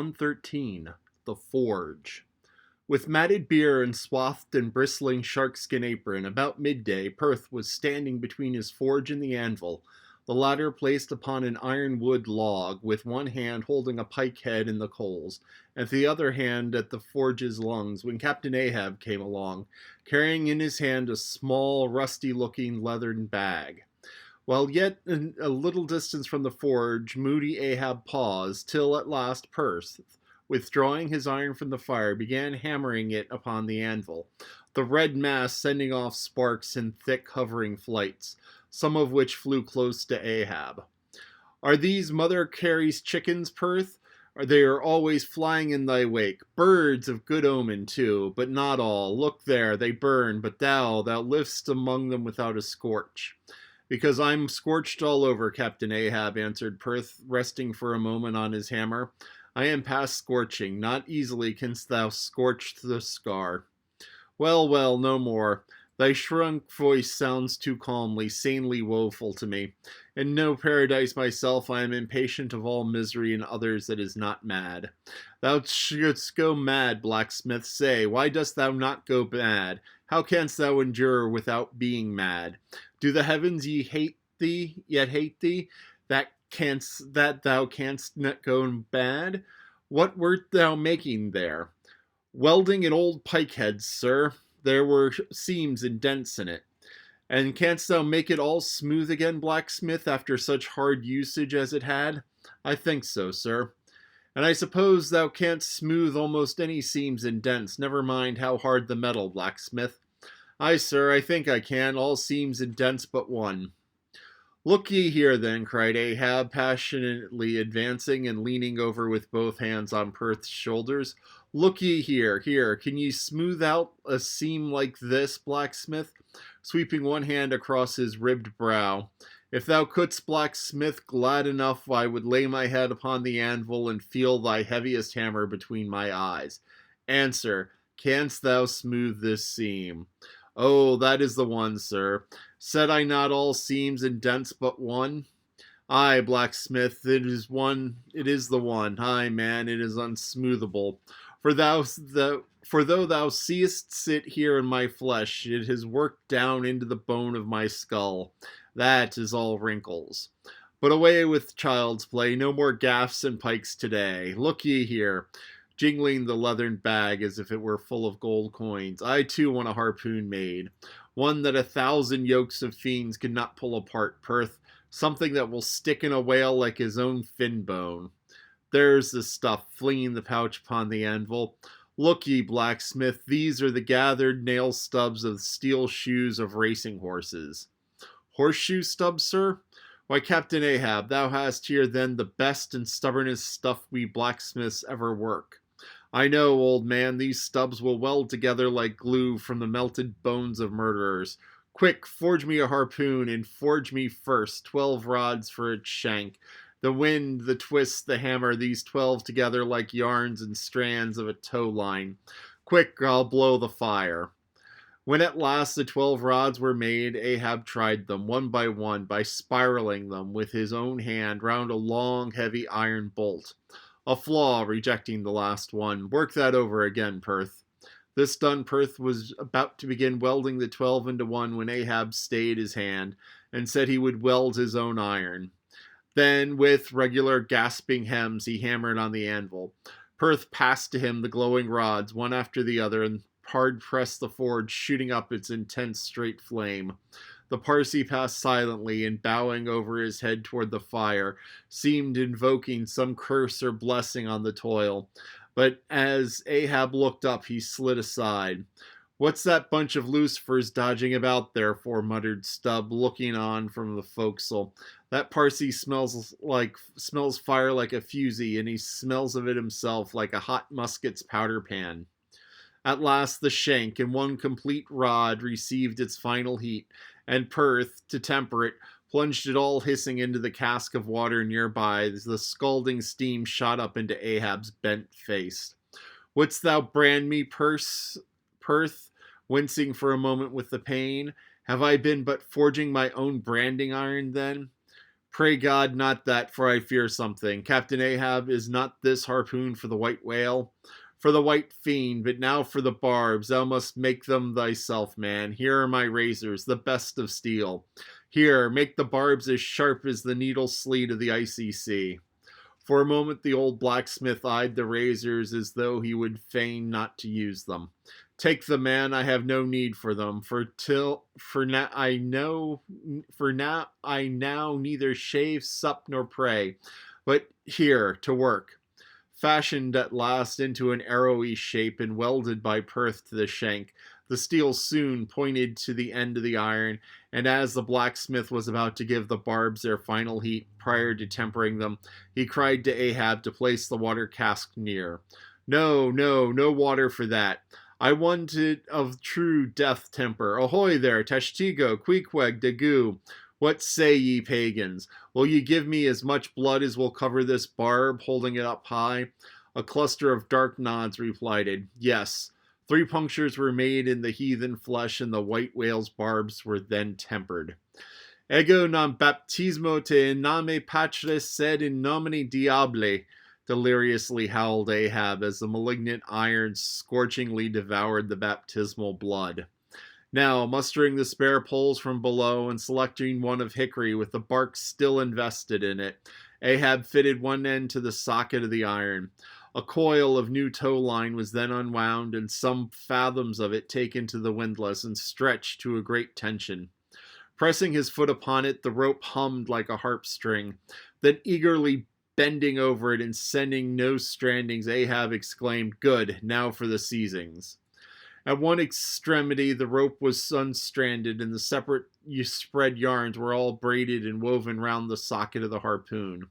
113. The Forge. With matted beard and swathed in bristling sharkskin apron, about midday, Perth was standing between his forge and the anvil, the latter placed upon an ironwood log, with one hand holding a pike head in the coals, and the other hand at the forge's lungs, when Captain Ahab came along, carrying in his hand a small, rusty-looking leathern bag. While yet a little distance from the forge, moody Ahab paused, till at last Perth, withdrawing his iron from the fire, began hammering it upon the anvil, the red mass sending off sparks in thick hovering flights, some of which flew close to Ahab. "Are these Mother Carey's chickens, Perth? They are always flying in thy wake. Birds of good omen, too, but not all. Look there, they burn, but thou livest among them without a scorch." "Because I'm scorched all over, Captain Ahab," answered Perth, resting for a moment on his hammer. "I am past scorching. Not easily canst thou scorch the scar." "Well, well, no more. Thy shrunk voice sounds too calmly, sanely woeful to me. In no paradise myself, I am impatient of all misery in others that is not mad. Thou shouldst go mad, blacksmith. Say, why dost thou not go mad? How canst thou endure without being mad? Do the heavens yet hate thee, that thou canst not go mad? What wert thou making there?" "Welding an old pike head, sir. There were seams and dents in it." "And canst thou make it all smooth again, blacksmith, after such hard usage as it had?" "I think so, sir." "And I suppose thou canst smooth almost any seams and dents, never mind how hard the metal, blacksmith?" "Aye, sir, I think I can, all seams and dents but one." "Look ye here, then," cried Ahab, passionately advancing and leaning over with both hands on Perth's shoulders. "Look ye here, can ye smooth out a seam like this, blacksmith?" sweeping one hand across his ribbed brow. "If thou couldst, blacksmith, glad enough I would lay my head upon the anvil and feel thy heaviest hammer between my eyes. Answer, canst thou smooth this seam?" "Oh, that is the one, sir. Said I not all seams and dents but one?" "Aye, blacksmith, it is the one. Aye, man, it is unsmoothable. For though thou seest it here in my flesh, it has worked down into the bone of my skull. That is all wrinkles. But away with child's play, no more gaffs and pikes today. Look ye here," jingling the leathern bag as if it were full of gold coins. "I too want a harpoon made. One that 1,000 yokes of fiends could not pull apart, Perth. Something that will stick in a whale like his own fin bone. There's the stuff," flinging the pouch upon the anvil. "Look ye, blacksmith, these are the gathered nail stubs of steel shoes of racing horses." "Horseshoe stubs, sir? Why, Captain Ahab, thou hast here then the best and stubbornest stuff we blacksmiths ever work. I know, old man, these stubs will weld together like glue from the melted bones of murderers. Quick, forge me a harpoon, and forge me first 12 rods for its shank. The wind, the twist, the hammer, these 12 together like yarns and strands of a tow line. Quick, I'll blow the fire." When at last the 12 rods were made, Ahab tried them, one, by spiraling them with his own hand round a long, heavy iron bolt. A flaw, rejecting the last one. "Work that over again, Perth." This done, Perth was about to begin welding the 12 into one when Ahab stayed his hand, and said he would weld his own iron. Then, with regular gasping hems, he hammered on the anvil. Perth passed to him the glowing rods, one after the other, and hard pressed the forge, shooting up its intense straight flame. The Parsee passed silently, and bowing over his head toward the fire, seemed invoking some curse or blessing on the toil. But as Ahab looked up, he slid aside. "What's that bunch of lucifers dodging about there for?" muttered Stubb, looking on from the forecastle. "That Parsee smells fire like a fusee, and he smells of it himself like a hot musket's powder pan." At last the shank, in one complete rod, received its final heat, and Perth, to temper it, plunged it all hissing into the cask of water nearby as the scalding steam shot up into Ahab's bent face. "Wouldst thou brand me, Perth?" wincing for a moment with the pain. "Have I been but forging my own branding iron, then?" Pray God not that, for I fear something. Captain Ahab, is not this harpoon for the white whale? For the white fiend, but now for the barbs. Thou must make them thyself, man. Here are my razors, the best of steel. Here, make the barbs as sharp as the needle sleet of the icy sea. For a moment the old blacksmith eyed the razors as though he would fain not to use them. Take them, man, I have no need for them, for now I now neither shave, sup, nor pray. But here, to work. Fashioned at last into an arrowy shape and welded by Perth to the shank, the steel soon pointed to the end of the iron, and as the blacksmith was about to give the barbs their final heat prior to tempering them, he cried to Ahab to place the water cask near. No, no, no water for that. I want it of true death temper. Ahoy there, Tashtigo, Queequeg, Dagu. What say ye, pagans? Will ye give me as much blood as will cover this barb, holding it up high? A cluster of dark nods replied, yes. 3 punctures were made in the heathen flesh, and the white whale's barbs were then tempered. Ego non baptismo te in name Patris sed in nomine Diabli, deliriously howled Ahab as the malignant iron scorchingly devoured the baptismal blood. Now, mustering the spare poles from below and selecting one of hickory with the bark still invested in it, Ahab fitted one end to the socket of the iron. A coil of new tow line was then unwound and some fathoms of it taken to the windlass and stretched to a great tension. Pressing his foot upon it, the rope hummed like a harp string. Then eagerly bending over it and sending no strandings, Ahab exclaimed, good, now for the seizings. At one extremity, the rope was unstranded, and the separate spread yarns were all braided and woven round the socket of the harpoon.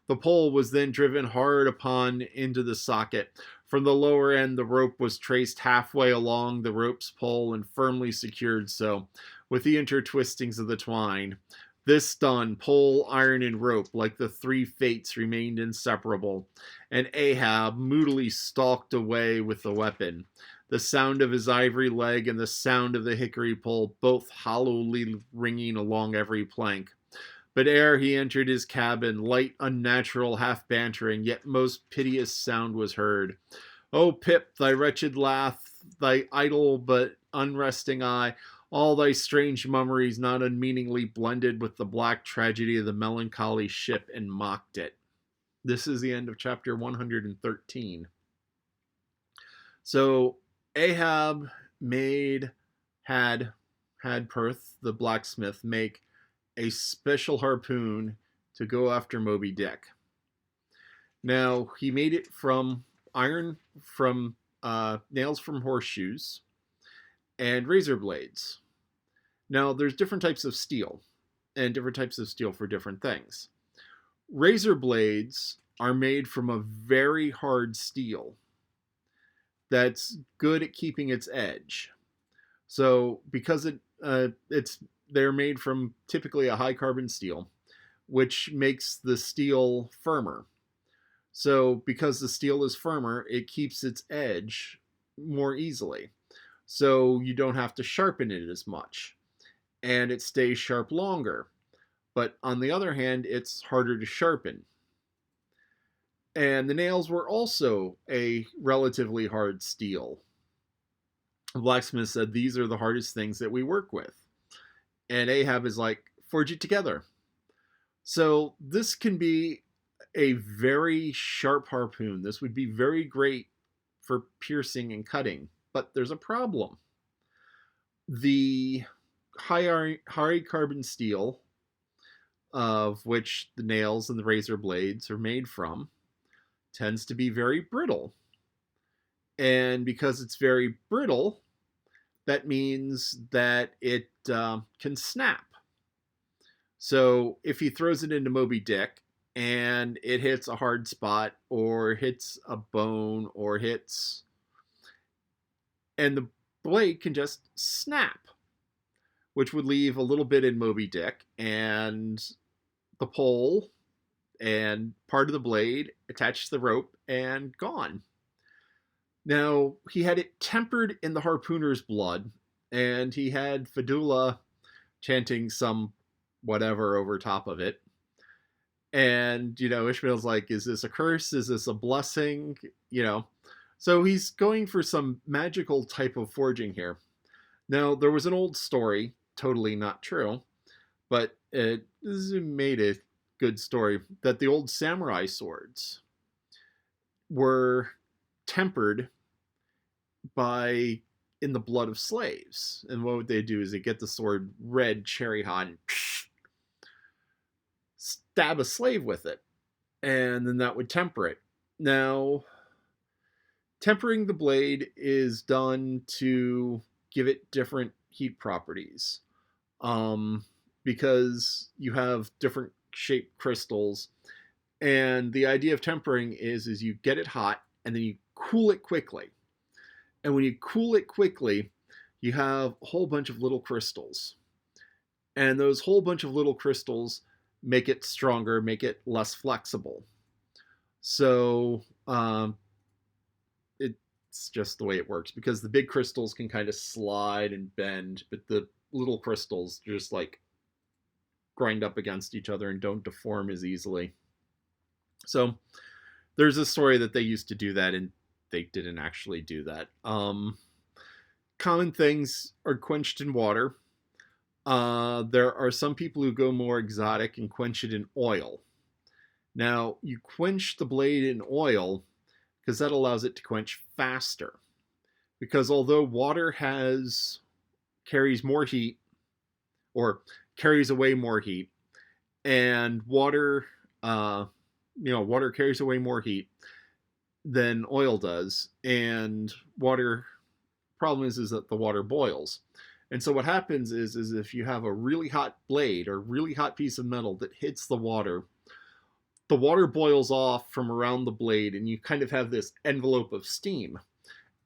The pole was then driven hard upon into the socket. From the lower end, the rope was traced halfway along the rope's pole and firmly secured so, with the intertwistings of the twine. This done, pole, iron, and rope, like the 3 fates, remained inseparable, and Ahab moodily stalked away with the weapon. The sound of his ivory leg and the sound of the hickory pole both hollowly ringing along every plank. But ere he entered his cabin, light, unnatural, half-bantering, yet most piteous sound was heard. O Pip, thy wretched laugh, thy idle but unresting eye, all thy strange mummeries not unmeaningly blended with the black tragedy of the melancholy ship and mocked it. This is the end of chapter 113. So Ahab had Perth, the blacksmith, make a special harpoon to go after Moby Dick. Now, he made it from iron, from nails from horseshoes, and razor blades. Now, there's different types of steel, and different types of steel for different things. Razor blades are made from a very hard steel that's good at keeping its edge. So, because they're made from typically a high carbon steel, which makes the steel firmer. So, because the steel is firmer, it keeps its edge more easily. So, you don't have to sharpen it as much. And it stays sharp longer. But on the other hand, it's harder to sharpen. And the nails were also a relatively hard steel. The blacksmith said, these are the hardest things that we work with. And Ahab is like, forge it together. So this can be a very sharp harpoon. This would be very great for piercing and cutting. But there's a problem. The high carbon steel, of which the nails and the razor blades are made from, tends to be very brittle. And because it's very brittle, that means that it can snap. So if he throws it into Moby Dick and it hits a hard spot or hits a bone or hits, and the blade can just snap, which would leave a little bit in Moby Dick, and the pole and part of the blade attached to the rope and gone. Now, he had it tempered in the harpooner's blood, and he had Fedula chanting some whatever over top of it. And, Ishmael's like, is this a curse? Is this a blessing? You know, so he's going for some magical type of forging here. Now, there was an old story, totally not true, but it made a good story, that the old samurai swords were tempered by in the blood of slaves. And what would they do is they get the sword red, cherry hot, and stab a slave with it. And then that would temper it. Now, tempering the blade is done to give it different heat properties. Because you have different shaped crystals. And the idea of tempering is you get it hot and then you cool it quickly. And when you cool it quickly, you have a whole bunch of little crystals. And those whole bunch of little crystals make it stronger, make it less flexible. So it's just the way it works, because the big crystals can kind of slide and bend, but the little crystals just like grind up against each other and don't deform as easily. So there's a story that they used to do that, and they didn't actually do that. Common things are quenched in water. There are some people who go more exotic and quench it in oil. Now, you quench the blade in oil because that allows it to quench faster. Because although water carries more heat, or carries away more heat, and water carries away more heat than oil does, and water problem is that the water boils. And so what happens is if you have a really hot blade or really hot piece of metal that hits the water boils off from around the blade, and you kind of have this envelope of steam.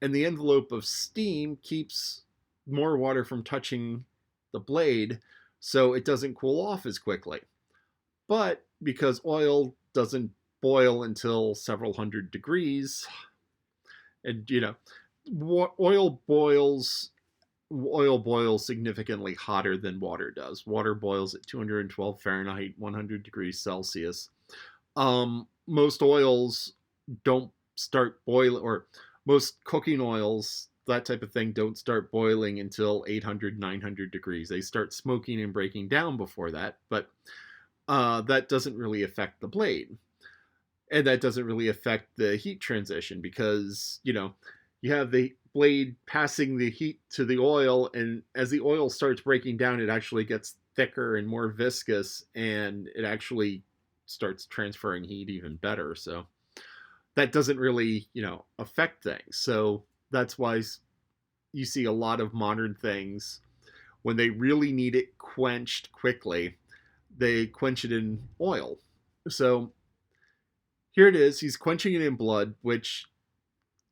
And the envelope of steam keeps more water from touching the blade, so it doesn't cool off as quickly. But because oil doesn't boil until several hundred degrees, and oil boils significantly hotter than water does. Water boils at 212 Fahrenheit, 100 degrees Celsius. Most oils don't start boiling, or most cooking oils, that type of thing, don't start boiling until 800, 900 degrees. They start smoking and breaking down before that, but that doesn't really affect the blade. And that doesn't really affect the heat transition, because, you have the blade passing the heat to the oil, and as the oil starts breaking down, it actually gets thicker and more viscous, and it actually starts transferring heat even better. So that doesn't really, affect things. So that's why you see a lot of modern things, when they really need it quenched quickly, they quench it in oil. So here it is. He's quenching it in blood, which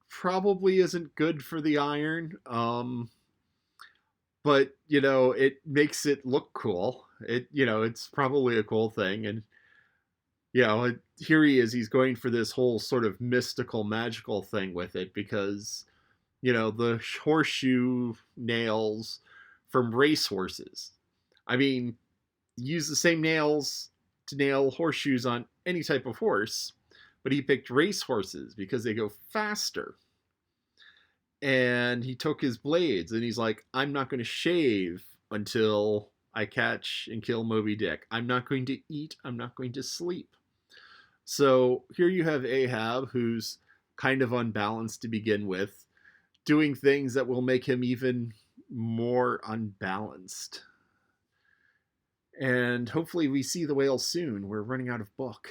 probably isn't good for the iron. But, it makes it look cool. It's probably a cool thing. And, here he is. He's going for this whole sort of mystical, magical thing with it, because, the horseshoe nails from racehorses. I mean, use the same nails to nail horseshoes on any type of horse, but he picked racehorses because they go faster. And he took his blades and he's like, I'm not going to shave until I catch and kill Moby Dick. I'm not going to eat. I'm not going to sleep. So here you have Ahab, who's kind of unbalanced to begin with, doing things that will make him even more unbalanced. And hopefully we see the whale soon. We're running out of book.